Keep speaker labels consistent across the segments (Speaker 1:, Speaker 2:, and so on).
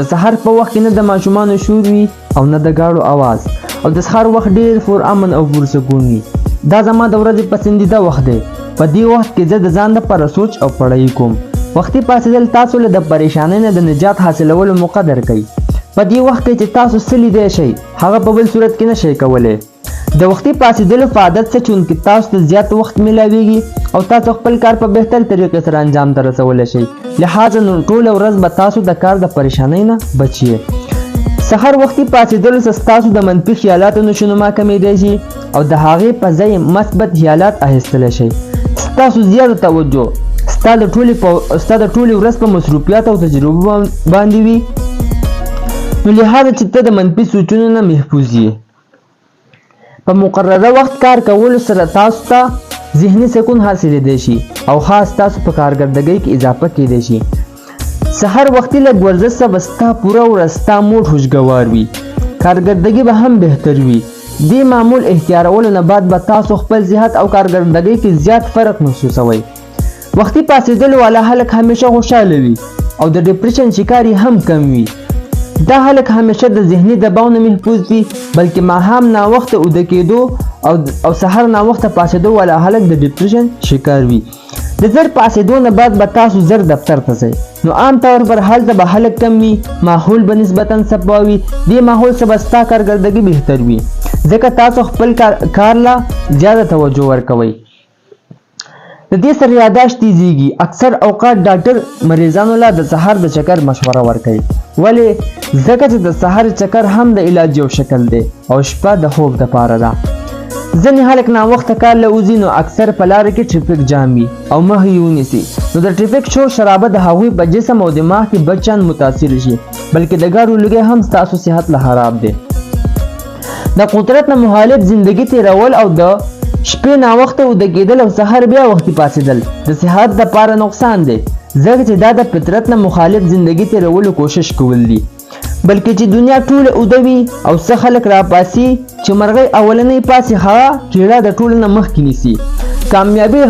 Speaker 1: د سحر په وخت کې نه د ماشومانو شور وي او نه د ګاډو आवाज او د سحر وخت ډیر پر امن او پرسکون وي. دا زما د ورځې پسندیده وخت دی. په دې وخت کې زه د ځان لپاره سوچ او پړی کوم. وختي پاڅېدل تاسو له د پریشانۍ نه د نجات حاصلولو موقع درکوي. په دې وخت کې چې تاسو څه لیدی شئ هغه په بل صورت کې نشئ کولی. د وختي پاڅېدلو په عادت څه چونکې تاسو ته زیات وخت میلاویږي او تاسو خپل کار په بهتر طریقې سره انجام ته رسولی شئ. لہذا نو ټوله ورځ به تاسو د کار د پریشانۍ نه بچئ. سحر وختي پاڅېدلو سره ستاسو د منفي خیالاتو نشونما کمیدی شي او د هغې په ځای مثبت خیالات اخیستلی شئ. ستاسو زیاته توجه ستا د ټولې ورځ په مصروفیات او تجربو باندې وي، نو لهذا چې ته د منفي سوچونو نه محفوظ یې. په مقرره وخت کار کولو سره تاسو ته ذهني سکون حاصلېدی شي او خاص تاسو په کارکردګۍ کې اضافه کیدی شي. سحر وختي لږ ورزش سره به ستا پوره ورځ ستا موډ خوشګوار وي، کارکردګي به هم بهتر وي. دې معمول اختیارولو نه بعد به تاسو خپل صحت او کارکردګۍ کې زیات فرق محسوسوئ. وختي پاڅېدلو والا خلک همیشه خوشحاله وي او د ډپریشن شکار هم کم وي. دا خلک همیشه د ذهني دباو نه محفوظ دي، بلکې ماښام ناوخته اوده کېدو او سحر ناوخته پاڅېدو والا خلک د ډپریشن شکار وي. د زر پاڅېدو نه بعد به تاسو زر دفتر ته ځئ، نو عام طور پر هلته به خلک کم وي، ماحول به نسبتا صفا وي. دې ماحول سره به ستا کارکردګي بهتر وي ځکه تاسو خپل کار لا زیاته توجه ورکوئ. د دې سره یاداشت تیزیږي. اکثر اوقات ډاکټر مریضانو له د سحر د چکر مشوره ورکوي. ولې؟ ځکه چې د سحر چکر هم د علاج یو شکل دی او شپه د خوب دپاره ده. ځینې خلک ناوخته کار له وځي نو اکثر په لاره کې ټریفک جام وي او مخ یې ونیسي، نو د ټریفک شور شرابه د هغوی په جسم او دماغ کې بد چند متاثر شي، بلکې د ګاډو لوګی هم ستاسو صحت له خراب دی. د قدرت نه مخالف زندگی تیرول او د شپې ناوخته اوده کېدل او سحر بیا وختي پاڅېدل د صحت دپاره نقصان دی، ځکه چې دا د فطرت نه مخالف زندگی تیرولو کوشش کول دي. بلکې چې دنیا ټوله اوده وي او څه خلک راپاسي چې مرغۍ اولنۍ پاسي هغه کیړه د ټولو نه مخکې نیسي. کامیابي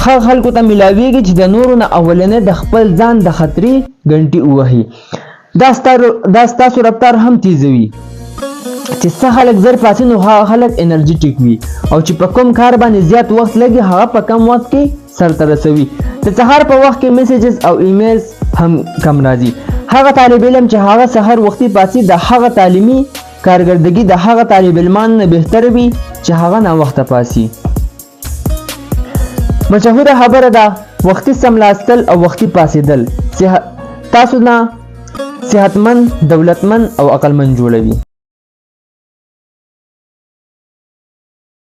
Speaker 1: هغه خلکو ته میلاویږي چې د نورو نه اولنۍ د خپل ځان د خطرې ګنټې ووهي. دا ستاسو رفتار هم تیزوي. چې څه خلک زر پاسي نو هغه خلک انرژیټیک وي او چې په کوم کار باندې زیات وخت لګي هغه په کم وخت کې سرته رسوي. د سحر په وخت کې میسیجز او ایمیلز هم کم راځي. هغه طالب علم چې هغه سحر وختي پاسي د هغه تعلیمي کارکردګي د هغه طالب علمان نه بهتر وي چې هغه ناوخته پاسي. مشهوره خبره ده وختي سملاستل او وختي پاسېدل تاسو نه صحتمند، دولتمند او عقلمند جوړوي.